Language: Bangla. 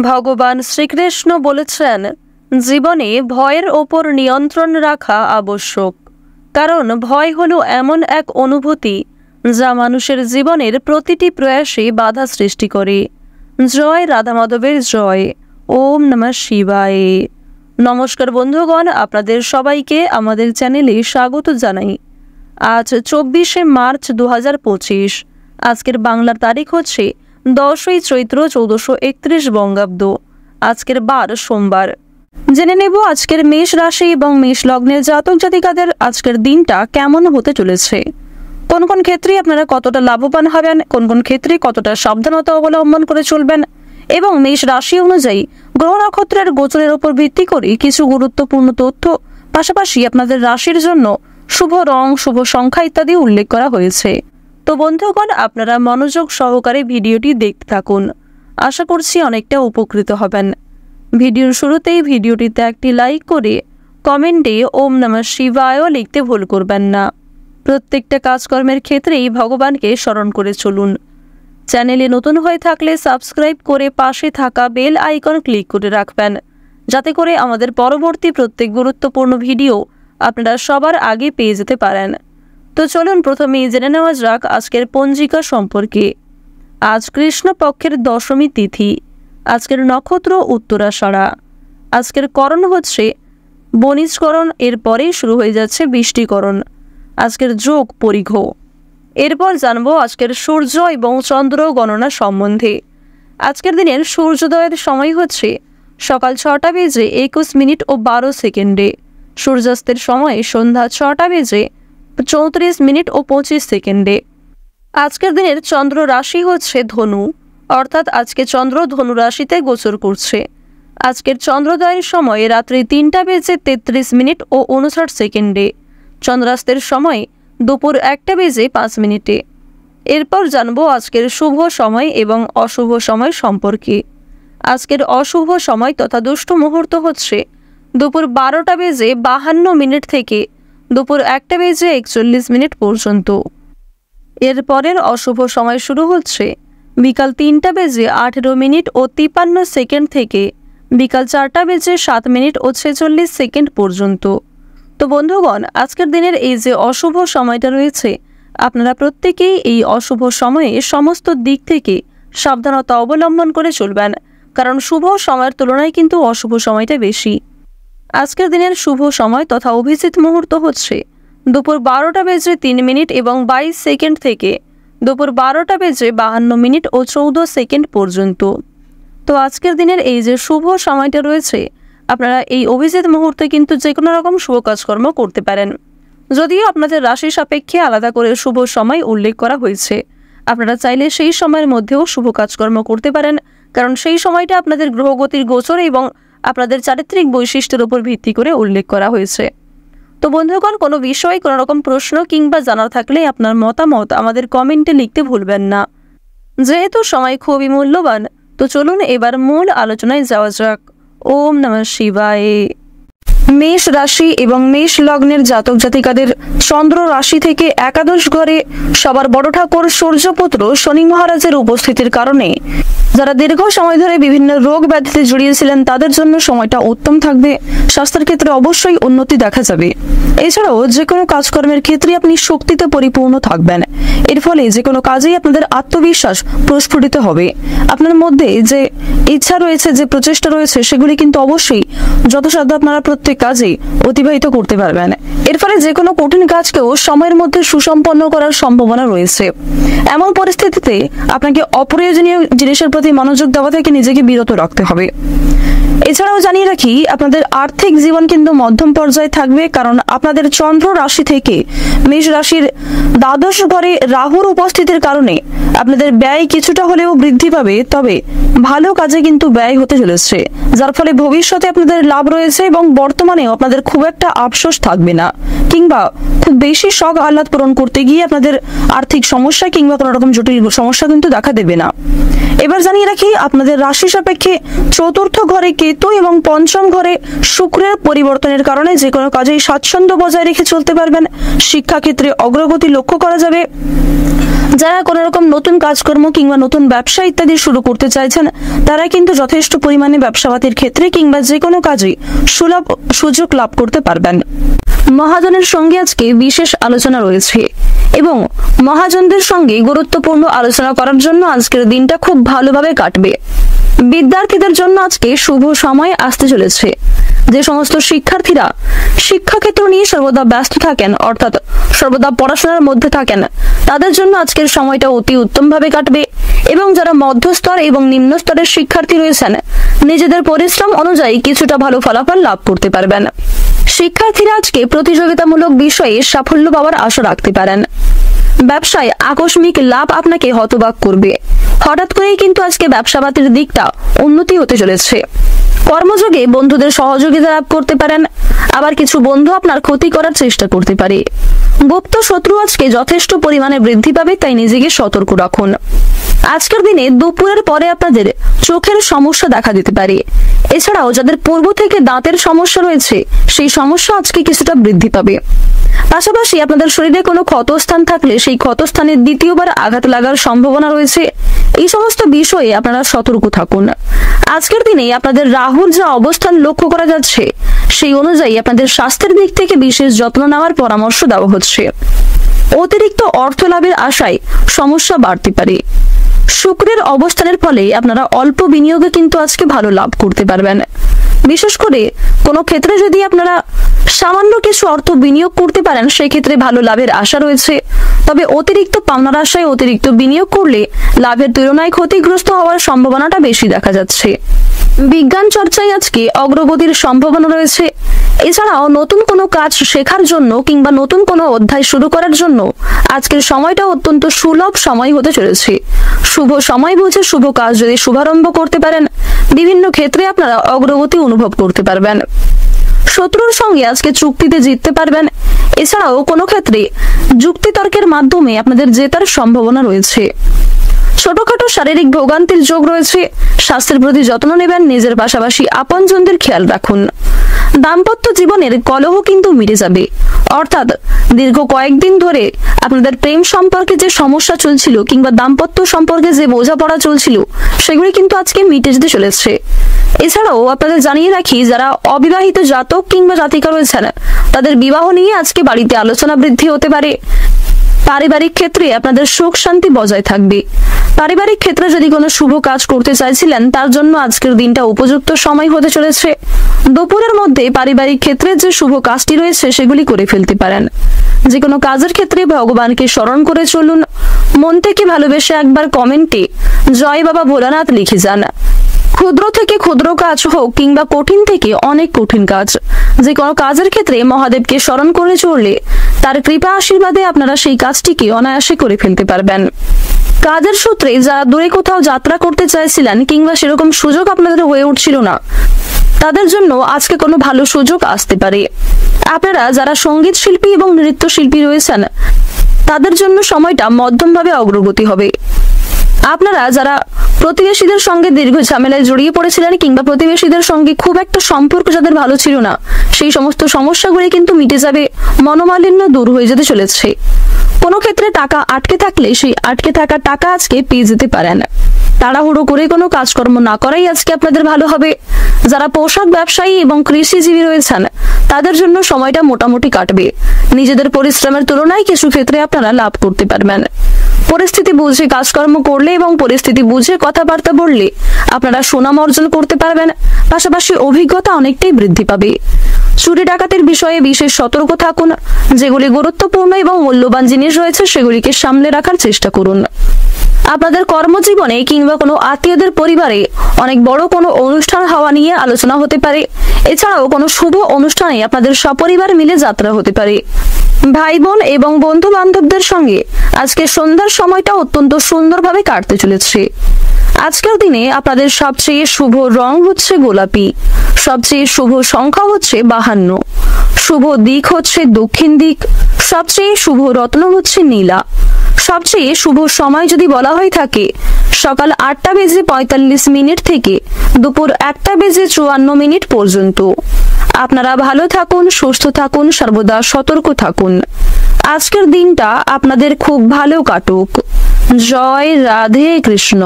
ভগবান শ্রীকৃষ্ণ বলেছেন, জীবনে ভয়ের ওপর নিয়ন্ত্রণ রাখা আবশ্যক, কারণ ভয় হলো এমন এক অনুভূতি যা মানুষের জীবনের প্রতিটি প্রয়াসে বাধা সৃষ্টি করে। জয় রাধা মাধবের জয়। ওম নমঃ শিবায়। নমস্কার বন্ধুগণ, আপনাদের সবাইকে আমাদের চ্যানেলে স্বাগত জানাই। আজ 24শে মার্চ 2025। আজকের বাংলার তারিখ হচ্ছে 10ই চৈত্র 1431 বঙ্গাব্দ। আজকের বার সোমবার। জেনে নেব আজকের মেষ রাশি এবং মেষ লগ্নের জাতক জাতিকাদের আজকের দিনটা কেমন হতে চলেছে। কোন কোন ক্ষেত্রে আপনারা কতটা লাভবান হবেন, কোন কোন ক্ষেত্রে কতটা সাবধানতা অবলম্বন করে চলবেন, এবং মেষ রাশি অনুযায়ী গ্রহ নক্ষত্রের গোচরের উপর ভিত্তি করে কিছু গুরুত্বপূর্ণ তথ্য, পাশাপাশি আপনাদের রাশির জন্য শুভ রং, শুভ সংখ্যা ইত্যাদি উল্লেখ করা হয়েছে। তো বন্ধুগণ, আপনারা মনোযোগ সহকারে ভিডিওটি দেখতে থাকুন। আশা করছি অনেকটা উপকৃত হবেন। ভিডিওর শুরুতেই ভিডিওটিতে একটি লাইক করে কমেন্টে ওম নমঃ শিবায় লিখতে ভুল করবেন না। প্রত্যেকটা কাজকর্মের ক্ষেত্রেই ভগবানকে স্মরণ করে চলুন। চ্যানেলে নতুন হয়ে থাকলে সাবস্ক্রাইব করে পাশে থাকা বেল আইকন ক্লিক করে রাখবেন, যাতে করে আমাদের পরবর্তী প্রত্যেক গুরুত্বপূর্ণ ভিডিও আপনারা সবার আগে পেয়ে যেতে পারেন। তো চলুন প্রথমেই জেনে নেওয়া যাক আজকের পঞ্জিকা সম্পর্কে। আজ কৃষ্ণপক্ষের দশমী তিথি। আজকের নক্ষত্র উত্তরাষাঢ়া। আজকের করণ হচ্ছে বণিজকরণ, এরপরেই শুরু হয়ে যাচ্ছে বৃষ্টিকরণ। আজকের যোগ পরিঘ। এরপর জানবো আজকের সূর্য এবং চন্দ্র গণনা সম্বন্ধে। আজকের দিনের সূর্যোদয়ের সময় হচ্ছে সকাল 6টা বেজে 21 মিনিট ও 12 সেকেন্ডে। সূর্যাস্তের সময় সন্ধ্যা 6টা বেজে 34 মিনিট ও 25 সেকেন্ডে। আজকের দিনের চন্দ্র রাশি হচ্ছে ধনু, অর্থাৎ আজকে চন্দ্র ধনু রাশিতে গোচর করছে। আজকের চন্দ্রোদয়ের সময় রাত্রি 3টা বেজে 33 মিনিট ও 59 সেকেন্ডে। চন্দ্রাস্তের সময় দুপুর 1টা বেজে 5 মিনিটে। এরপর জানবো আজকের শুভ সময় এবং অশুভ সময় সম্পর্কে। আজকের অশুভ সময় তথা দুষ্ট মুহূর্ত হচ্ছে দুপুর 12টা বেজে 52 মিনিট থেকে দুপুর 1টা বেজে 41 মিনিট পর্যন্ত। এরপরের অশুভ সময় শুরু হচ্ছে বিকাল 3টা বেজে 18 মিনিট ও 53 সেকেন্ড থেকে বিকাল 4টা বেজে 7 মিনিট ও 46 সেকেন্ড পর্যন্ত। তো বন্ধুগণ, আজকের দিনের এই যে অশুভ সময়টা রয়েছে, আপনারা প্রত্যেকেই এই অশুভ সময়ে সমস্ত দিক থেকে সাবধানতা অবলম্বন করে চলবেন, কারণ শুভ সময়ের তুলনায় কিন্তু অশুভ সময়টা বেশি। আজকের দিনের শুভ সময় তথা অভিজিৎ মুহূর্ত হচ্ছে দুপুর 12টা বেজে 3 মিনিট এবং 22 সেকেন্ড থেকে দুপুর 12টা বেজে 52 মিনিট ও 14 সেকেন্ড পর্যন্ত। তো আজকের দিনের এই যে শুভ সময়টা রয়েছে, আপনারা এই অভিজিৎ মুহূর্তে কিন্তু যে কোনো রকম শুভ কাজকর্ম করতে পারেন। যদিও আপনাদের রাশি সাপেক্ষে আলাদা করে শুভ সময় উল্লেখ করা হয়েছে, আপনারা চাইলে সেই সময়ের মধ্যেও শুভ কাজকর্ম করতে পারেন, কারণ সেই সময়টা আপনাদের গ্রহগতির গোচর এবং আপনাদের চারিত্রিক বৈশিষ্ট্যের উপর ভিত্তি করে উল্লেখ করা হয়েছে। তো বন্ধুগণ, কোনো বিষয়ে কোনো রকম প্রশ্ন কিংবা জানার থাকলে আপনার মতামত আমাদের কমেন্টে লিখতে ভুলবেন না। যেহেতু সময় খুবই মূল্যবান, তো চলুন এবার মূল আলোচনায় যাওয়া যাক। ওম নমঃ শিবায়। মেষ রাশি এবং মেষ লগ্নের জাতক জাতিকাদের চন্দ্র রাশি থেকে একাদশ ঘরে সবার বড় ঠাকুর সূর্যপুত্র শনি মহারাজের উপস্থিতির কারণে যারা দীর্ঘ সময় ধরে বিভিন্ন রোগ ব্যাধিতে জড়িয়েছিলেন তাদের জন্য সময়টা উত্তম থাকবে। স্বাস্থ্যের ক্ষেত্রে অবশ্যই উন্নতি দেখা যাবে। এছাড়াও যে কোনো কাজকর্মের ক্ষেত্রে আপনি শক্তিতে পরিপূর্ণ থাকবেন। এর ফলে যে কোনো কাজেই আপনাদের আত্মবিশ্বাস প্রস্ফুটিত হবে। আপনার মধ্যে যে ইচ্ছা রয়েছে, যে প্রচেষ্টা রয়েছে, সেগুলি কিন্তু অবশ্যই যথাসাধ্য আপনারা প্রত্যেক কাজেই অতিবাহিত করতে পারবেন। এর ফলে যে কোনো কঠিন কাজকেও সময়ের মধ্যে সুসম্পন্ন করার সম্ভাবনা রয়েছে। এমন পরিস্থিতিতে আপনাকে অপ্রয়োজনীয় জিনিসের প্রতি মনোযোগ দেওয়া থেকে নিজেকে বিরত রাখতে হবে। এছাড়াও জানিয়ে রাখি, আপনাদের আর্থিক জীবন কিন্তু মধ্যম পর্যায়ে থাকবে, কারণ আপনাদের চন্দ্র রাশি থেকে মেষ রাশির দ্বাদশ ঘরে রাহুর উপস্থিতির কারণে আপনাদের ব্যয় কিছুটা হলেও বৃদ্ধি পাবে, তবে ভালো কাজে কিন্তু ব্যয় হতে চলেছে, যার ফলে ভবিষ্যতে আপনাদের লাভ রয়েছে এবং বর্তমানেও আপনাদের খুব একটা আফসোস থাকবে না, কিংবা খুব বেশি শখ আহ্লাদ পূরণ করতে গিয়ে আপনাদের আর্থিক সমস্যা কিংবা কোনো রকম জটিল সমস্যা কিন্তু দেখা দেবে না। এবার জানিয়ে রাখি, আপনাদের রাশি সাপেক্ষে চতুর্থ ঘরে কে কেতু এবং পঞ্চম ঘরে শুক্রের পরিবর্তনের কারণে যে কোনো কাজেই স্বাচ্ছন্দ্য বজায় রেখে চলতে পারবেন। শিক্ষাক্ষেত্রে অগ্রগতি লক্ষ্য করা যাবে। যারা কোনো রকম নতুন কাজকর্ম কিংবা নতুন ব্যবসা ইত্যাদি শুরু করতে চাইছেন, তারা কিন্তু যথেষ্ট পরিমাণে ব্যবসাপাতির ক্ষেত্রে কিংবা যে কোনো কাজে সুলভ সুযোগ লাভ করতে পারবেন। মহাজনের সঙ্গে আজকে বিশেষ আলোচনা রয়েছে এবং মহাজনদের সঙ্গে গুরুত্বপূর্ণ আলোচনা করার জন্য আজকের দিনটা খুব ভালোভাবে কাটবে। বিদ্যার্থীদের জন্য আজকে শুভ সময় আসতে চলেছে। যে সমস্ত শিক্ষার্থীরা শিক্ষাক্ষেত্র নিয়ে সর্বদা ব্যস্ত থাকেন, অর্থাৎ সর্বদা পড়াশোনার মধ্যে থাকেন, তাদের জন্য আজকের সময়টা অতি উত্তমভাবে কাটবে। এবং যারা মধ্যস্তর এবং নিম্ন স্তরের শিক্ষার্থী রয়েছেন, নিজেদের পরিশ্রম অনুযায়ী কিছুটা ভালো ফলাফল লাভ করতে পারবেন। শিক্ষার্থীরা আজকে প্রতিযোগিতামূলক বিষয়ে সাফল্য পাওয়ার আশা রাখতে পারেন। ব্যবসায় আকস্মিক লাভ আপনাকে হতবাক করবে। হঠাৎ করেই কিন্তু আজকে ব্যবসাপাতির দিকটা উন্নতি হতে চলেছে। কর্মযোগে বন্ধুদের সহযোগিতা লাভ করতে পারেন, আবার কিছু বন্ধু আপনার ক্ষতি করার চেষ্টা করতে পারে। গুপ্ত শত্রু আজকে যথেষ্ট পরিমাণে বৃদ্ধি পাবে, তাই নিজেকে সতর্ক রাখুন। আজকের দিনে দুপুরের পরে আপনাদের চোখের সমস্যা দেখা দিতে পারে। এছাড়াও যাদের পূর্ব থেকে দাঁতের সমস্যা রয়েছে, সেই সমস্যা আজকে কিছুটা বৃদ্ধি পাবে। পাশাপাশি আপনাদের শরীরে কোনো ক্ষতস্থান থাকলে সেই ক্ষতস্থানে দ্বিতীয়বার আঘাত লাগার সম্ভাবনা রয়েছে। এই সমস্ত বিষয়ে আপনারা সতর্ক থাকুন। আজকের দিনে আপনাদের রাহুর যা অবস্থান লক্ষ্য করা যাচ্ছে, সেই অনুযায়ী আপনাদের স্বাস্থ্যের দিক থেকে বিশেষ যত্ন নেওয়ার পরামর্শ দেওয়া হচ্ছে। অতিরিক্ত অর্থ লাভের আশায় সমস্যা বাড়তে পারে। শুক্রের অবস্থানের ফলে আপনারা অল্প বিনিয়োগে কিন্তু আজকে ভালো লাভ করতে পারবেন। বিশেষ করে কোনো ক্ষেত্রে যদি আপনারা সামান্য কিছু অর্থ বিনিয়োগ করতে পারেন, সেই ক্ষেত্রে ভালো লাভের আশা রয়েছে। তবে অতিরিক্ত পাওনার আশায় অতিরিক্ত বিনিয়োগ করলে লাভের তুলনায় ক্ষতিগ্রস্ত হওয়ার সম্ভাবনাটা বেশি দেখা যাচ্ছে। বিজ্ঞান চর্চায় আজকে অগ্রগতির সম্ভাবনা রয়েছে। এছাড়াও নতুন কোনো কাজ শেখার জন্য কিংবা নতুন কোনো অধ্যায় শুরু করার জন্য আজকের সময়টা অত্যন্ত সুলভ সময় হতে চলেছে। শুভ সময় বুঝে শুভ কাজ যদি শুভারম্ভ করতে পারেন, বিভিন্ন ক্ষেত্রে আপনারা অগ্রগতি অনুভব করতে পারবেন। শত্রুর সঙ্গে আজকে চুক্তিতে জিততে পারবেন। এছাড়াও কোনো ক্ষেত্রে যুক্তিতর্কের মাধ্যমে আপনাদের জেতার সম্ভাবনা রয়েছে। ছোটখাটো শারীরিক ভোগান্তির যোগ রয়েছে। স্বাস্থ্যের প্রতি যত্ন নেবেন, নিজের পাশাপাশি আপনজনদের খেয়াল রাখুন। দাম্পত্য জীবনের কলহ কিন্তু মিটে যাবে, অর্থাৎ দীর্ঘ কয়েকদিন ধরে আপনাদের প্রেম সম্পর্কে যে সমস্যা চলছিল কিংবা দাম্পত্য সম্পর্কে যে বোঝাপড়া চলছিল, সেগুলি কিন্তু আজকে মিটে যেতে চলেছে। এছাড়াও আপনাদের জানিয়ে রাখি, যারা অবিবাহিত জাতক কিংবা জাতিকা রয়েছেন, তাদের বিবাহ নিয়ে আজকে বাড়িতে আলোচনা বৃদ্ধি হতে পারে। পারিবারিক ক্ষেত্রে আপনাদের সুখ শান্তি বজায় থাকবে। পারিবারিক ক্ষেত্রে যদি কোনো শুভ কাজ করতে চাইছিলেন, তার জন্য আজকের দিনটা উপযুক্ত সময় হতে চলেছে। দুপুরের মধ্যে পারিবারিক ক্ষেত্রে যে শুভ কাজটি রয়েছে, সেগুলি করে ফেলতে পারেন। যে কোনো কাজের ক্ষেত্রে ভগবানকে স্মরণ করে চলুন। মন থেকে ভালোবেসে একবার কমেন্টে জয় বাবা ভোলানাথ লিখে যান। ক্ষুদ্র থেকে ক্ষুদ্র কাজ হোক কিংবা কঠিন থেকে অনেক কঠিন কাজ, যে কোনো কাজের ক্ষেত্রে মহাদেবকে স্মরণ করে চললে তার কৃপা আশীর্বাদে আপনারা সেই কাজটিকে অনায়াসে করে ফেলতে পারবেন। কাজের সূত্রে যারা দূরে কোথাও যাত্রা করতে চাইছিলেন কিংবা সেরকম সুযোগ আপনাদের হয়ে উঠছিল না, তাদের জন্য আজকে কোনো ভালো সুযোগ আসতে পারে। আপনারা যারা সঙ্গীত শিল্পী এবং নৃত্য শিল্পী রয়েছেন, তাদের জন্য সময়টা মধ্যমভাবে অগ্রগতি হবে। আপনারা যারা প্রতিবেশীদের সঙ্গে দীর্ঘ ঝামেলায় জড়িয়ে পড়েছিলেন কিংবা প্রতিবেশীদের সঙ্গে খুব একটা সম্পর্ক যাদের ভালো ছিল না, সেই সমস্ত সমস্যাগুলি কিন্তু মিটে যাবে। মনোমালিন্য দূর হয়ে যেতে চলেছে। কোনো ক্ষেত্রে টাকা আটকে থাকলে সেই আটকে থাকা টাকা আজকে পেয়ে যেতে পারেন। তাড়াহুড়ো করে কোনো কাজকর্ম না করাই আজকে আপনাদের ভালো হবে। যারা পোশাক ব্যবসায়ী এবং কৃষিজীবী রয়েছেন, তাদের জন্য সময়টা মোটামুটি কাটবে। নিজেদের পরিশ্রমের তুলনায় কিছু ক্ষেত্রে আপনারা লাভ করতে পারবেন। পরিস্থিতি বুঝে কাজকর্ম করলে এবং পরিস্থিতি বুঝে কথাবার্তা বললে আপনারা সুনাম অর্জন করতে পারবেন। পাশাপাশি অভিজ্ঞতা অনেকটাই বৃদ্ধি পাবে। চুরি ডাকাতির বিষয়ে বিশেষ সতর্ক থাকুন। যেগুলি গুরুত্বপূর্ণ এবং মূল্যবান জিনিস রয়েছে, সেগুলিকে সামলে রাখার চেষ্টা করুন। আপনাদের কর্মজীবনে কিংবা কোনো আত্মীয়দের পরিবারে অনেক বড় কোনো অনুষ্ঠান হওয়া নিয়ে আলোচনা হতে পারে। এছাড়াও কোনো শুভ অনুষ্ঠানে আপনাদের সপরিবার মিলে যাত্রা হতে পারে। ভাই বোন এবং বন্ধু বান্ধবদের সঙ্গে আজকে সন্ধ্যার সময়টা অত্যন্ত সুন্দরভাবে কাটতে চলেছে। আজকের দিনে আপনাদের সবচেয়ে শুভ রং হচ্ছে গোলাপি, সবচেয়ে শুভ সংখ্যা হচ্ছে 52, শুভ দিক হচ্ছে দক্ষিণ দিক, সবচেয়ে শুভ রত্ন হচ্ছে নীলা। সবচেয়ে শুভ সময় যদি বলা হয়ে থাকে, সকাল 8:45 থেকে দুপুর 1:54 পর্যন্ত। আপনারা ভালো থাকুন, সুস্থ থাকুন, সর্বদা সতর্ক থাকুন। আজকের দিনটা আপনাদের খুব ভালো কাটুক। জয় রাধে কৃষ্ণ।